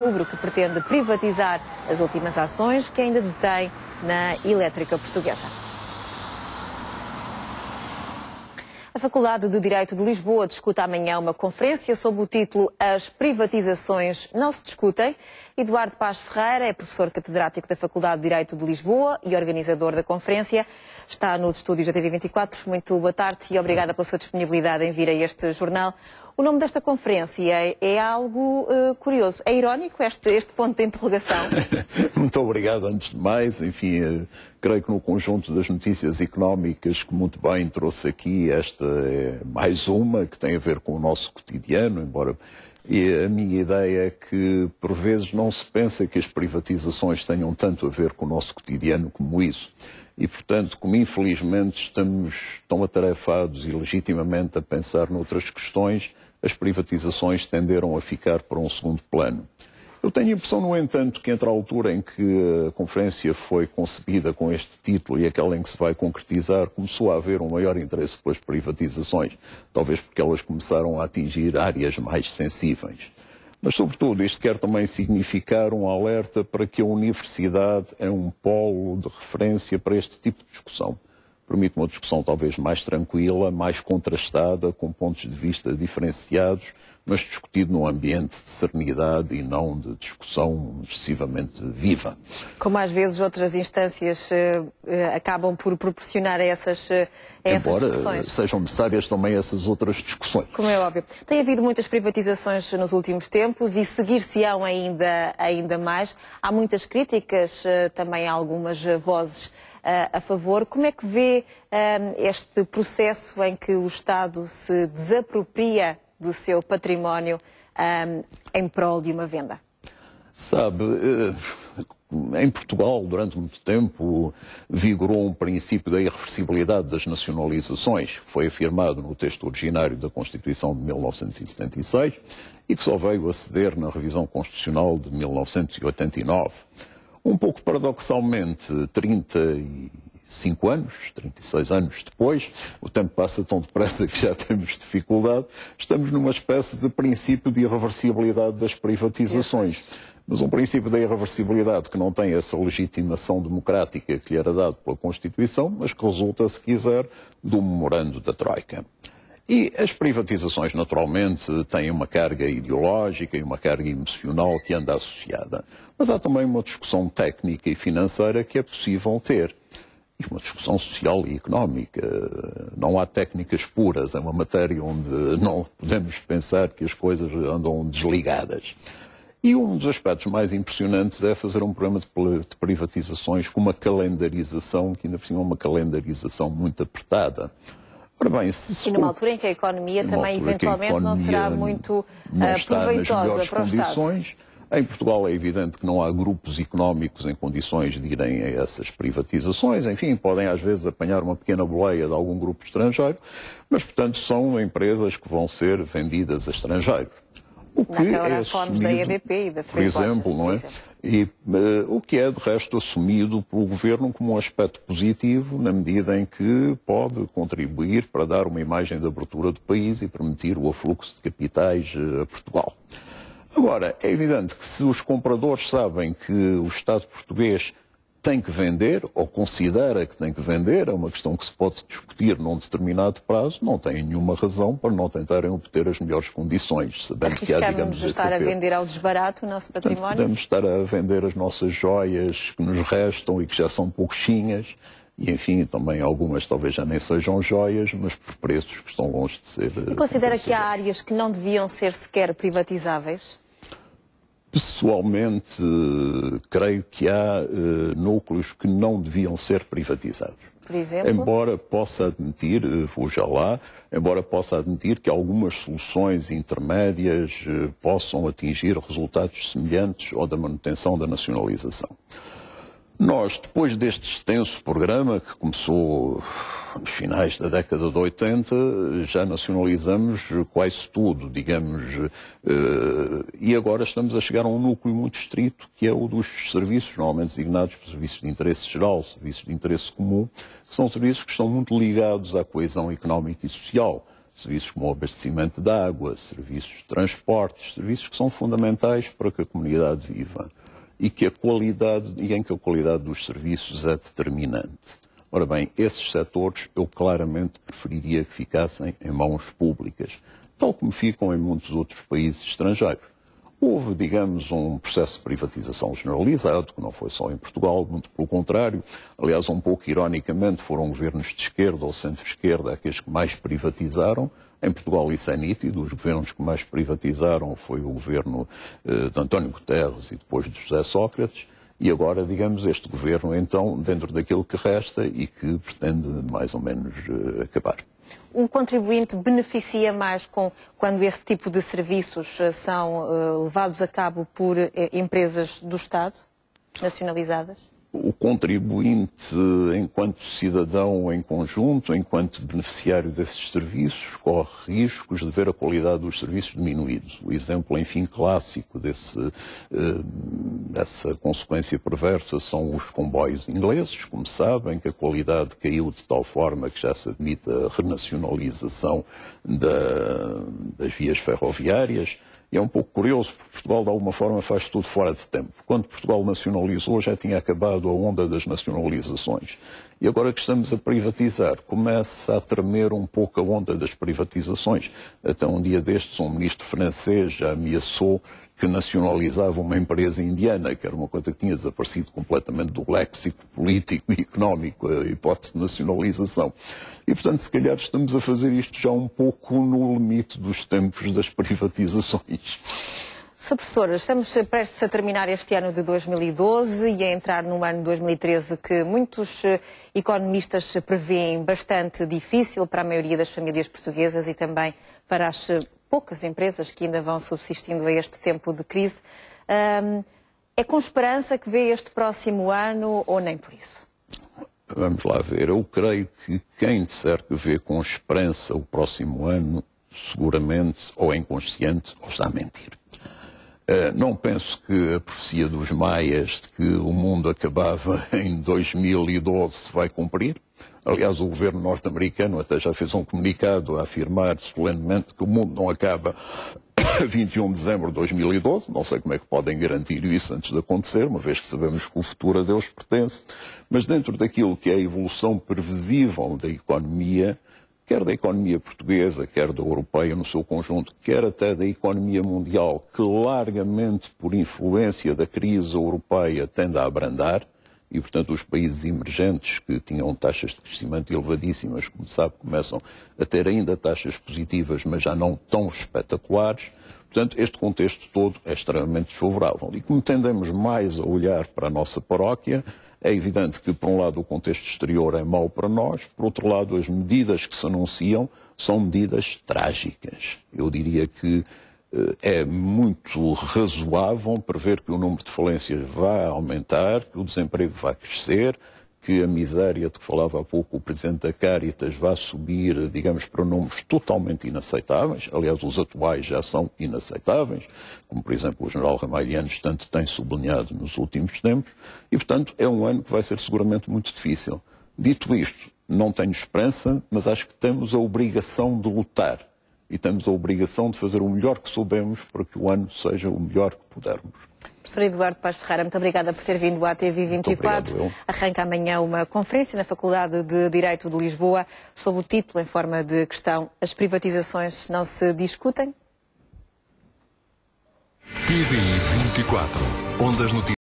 Outubro, que pretende privatizar as últimas ações que ainda detém na elétrica portuguesa. A Faculdade de Direito de Lisboa discute amanhã uma conferência sob o título As privatizações não se discutem. Eduardo Paz Ferreira é professor catedrático da Faculdade de Direito de Lisboa e organizador da conferência. Está nos estúdios da TV24. Muito boa tarde e obrigada pela sua disponibilidade em vir a este jornal. O nome desta conferência é algo curioso. É irónico este ponto de interrogação? Muito obrigado, antes de mais. Enfim, creio que no conjunto das notícias económicas que muito bem trouxe aqui, esta é mais uma que tem a ver com o nosso cotidiano, embora a minha ideia é que, por vezes, não se pensa que as privatizações tenham tanto a ver com o nosso cotidiano como isso. E, portanto, como infelizmente estamos tão atarefados e legitimamente a pensar noutras questões, as privatizações tenderam a ficar para um segundo plano. Eu tenho a impressão, no entanto, que entre a altura em que a conferência foi concebida com este título e aquela em que se vai concretizar, começou a haver um maior interesse pelas privatizações, talvez porque elas começaram a atingir áreas mais sensíveis. Mas, sobretudo, isto quer também significar um alerta para que a universidade é um polo de referência para este tipo de discussão. Permite uma discussão talvez mais tranquila, mais contrastada, com pontos de vista diferenciados, mas discutido num ambiente de serenidade e não de discussão excessivamente viva. Como às vezes outras instâncias acabam por proporcionar a essas discussões. Embora sejam necessárias também essas outras discussões. Como é óbvio. Tem havido muitas privatizações nos últimos tempos e seguir-se-ão ainda mais. Há muitas críticas, também há algumas vozes a favor. Como é que vê este processo em que o Estado se desapropria do seu património em prol de uma venda? Sabe, em Portugal, durante muito tempo, vigorou um princípio da irreversibilidade das nacionalizações, que foi afirmado no texto originário da Constituição de 1976 e que só veio a ceder na revisão constitucional de 1989. Um pouco paradoxalmente, 36 anos depois, o tempo passa tão depressa que já temos dificuldade, estamos numa espécie de princípio de irreversibilidade das privatizações. Mas um princípio da irreversibilidade que não tem essa legitimação democrática que lhe era dado pela Constituição, mas que resulta, se quiser, do memorando da Troika. E as privatizações, naturalmente, têm uma carga ideológica e uma carga emocional que anda associada. Mas há também uma discussão técnica e financeira que é possível ter. E uma discussão social e económica. Não há técnicas puras, é uma matéria onde não podemos pensar que as coisas andam desligadas. E um dos aspectos mais impressionantes é fazer um programa de privatizações com uma calendarização, que ainda por cima é uma calendarização muito apertada. Ora bem, e numa altura em que a economia também eventualmente não será muito proveitosa para o Estado. Em Portugal é evidente que não há grupos económicos em condições de irem a essas privatizações. Enfim, podem às vezes apanhar uma pequena boleia de algum grupo estrangeiro, mas, portanto, são empresas que vão ser vendidas a estrangeiros. O que é assumido, da EDP e da por exemplo, não é? E o que é, de resto, assumido pelo Governo como um aspecto positivo, na medida em que pode contribuir para dar uma imagem de abertura do país e permitir o afluxo de capitais a Portugal. Agora, é evidente que se os compradores sabem que o Estado português tem que vender, ou considera que tem que vender, é uma questão que se pode discutir num determinado prazo, não têm nenhuma razão para não tentarem obter as melhores condições, sabendo que há, digamos, estar a vender ao desbarato o nosso património? Portanto, podemos estar a vender as nossas joias que nos restam e que já são pouquinhas, e enfim, também algumas talvez já nem sejam joias, mas por preços que estão longe de ser... E considera que há áreas que não deviam ser sequer privatizáveis? Pessoalmente, creio que há núcleos que não deviam ser privatizados. Por exemplo? Embora possa admitir, vou já lá, embora possa admitir que algumas soluções intermédias possam atingir resultados semelhantes ao da manutenção da nacionalização. Nós, depois deste extenso programa, que começou nos finais da década de 80, já nacionalizamos quase tudo, digamos, e agora estamos a chegar a um núcleo muito estrito, que é o dos serviços, normalmente designados por serviços de interesse geral, serviços de interesse comum, que são serviços que estão muito ligados à coesão económica e social. serviços como o abastecimento de água, serviços de transportes, serviços que são fundamentais para que a comunidade viva e em que a qualidade dos serviços é determinante. Ora bem, esses setores eu claramente preferiria que ficassem em mãos públicas, tal como ficam em muitos outros países estrangeiros. Houve, digamos, um processo de privatização generalizado, que não foi só em Portugal, muito pelo contrário. Aliás, um pouco ironicamente, foram governos de esquerda ou centro-esquerda aqueles que mais privatizaram. Em Portugal isso é nítido, os governos que mais privatizaram foi o governo de António Guterres e depois de José Sócrates. E agora, digamos, este governo, então, dentro daquilo que resta e que pretende mais ou menos acabar. O contribuinte beneficia mais quando esse tipo de serviços são levados a cabo por empresas do Estado, nacionalizadas? O contribuinte, enquanto cidadão em conjunto, enquanto beneficiário desses serviços, corre riscos de ver a qualidade dos serviços diminuídos. O exemplo, enfim, clássico dessa consequência perversa são os comboios ingleses, como sabem, que a qualidade caiu de tal forma que já se admite a renacionalização das vias ferroviárias. E é um pouco curioso, porque Portugal, de alguma forma, faz tudo fora de tempo. Quando Portugal nacionalizou, já tinha acabado a onda das nacionalizações. E agora que estamos a privatizar, começa a tremer um pouco a onda das privatizações. Até um dia destes, um ministro francês já ameaçou que nacionalizava uma empresa indiana, que era uma coisa que tinha desaparecido completamente do léxico político e económico, a hipótese de nacionalização. E, portanto, se calhar estamos a fazer isto já um pouco no limite dos tempos das privatizações. Sr. Professor, estamos prestes a terminar este ano de 2012 e a entrar no ano de 2013 que muitos economistas prevêem bastante difícil para a maioria das famílias portuguesas e também para as poucas empresas que ainda vão subsistindo a este tempo de crise. É com esperança que vê este próximo ano ou nem por isso? Vamos lá ver. Eu creio que quem disser que vê com esperança o próximo ano, seguramente ou é inconsciente ou está a mentir. Não penso que a profecia dos maias de que o mundo acabava em 2012 se vai cumprir. Aliás, o governo norte-americano até já fez um comunicado a afirmar solenemente que o mundo não acaba 21 de dezembro de 2012. Não sei como é que podem garantir isso antes de acontecer, uma vez que sabemos que o futuro a Deus pertence. Mas dentro daquilo que é a evolução previsível da economia, quer da economia portuguesa, quer da europeia no seu conjunto, quer até da economia mundial, que largamente por influência da crise europeia tende a abrandar, e, portanto, os países emergentes que tinham taxas de crescimento elevadíssimas, como sabe, começam a ter ainda taxas positivas, mas já não tão espetaculares. Portanto, este contexto todo é extremamente desfavorável. E como tendemos mais a olhar para a nossa paróquia, é evidente que, por um lado, o contexto exterior é mau para nós, por outro lado, as medidas que se anunciam são medidas trágicas. Eu diria que é muito razoável prever que o número de falências vai aumentar, que o desemprego vai crescer, que a miséria de que falava há pouco o Presidente da Caritas vai subir, digamos, para números totalmente inaceitáveis. Aliás, os atuais já são inaceitáveis, como, por exemplo, o general Ramalhianos tanto tem sublinhado nos últimos tempos. E, portanto, é um ano que vai ser seguramente muito difícil. Dito isto, não tenho esperança, mas acho que temos a obrigação de lutar. E temos a obrigação de fazer o melhor que soubemos para que o ano seja o melhor que pudermos. Professor Eduardo Paes Ferreira, muito obrigada por ter vindo à TV24. Arranca amanhã uma conferência na Faculdade de Direito de Lisboa sob o título, em forma de questão, As privatizações não se discutem? TV24, onde as notícias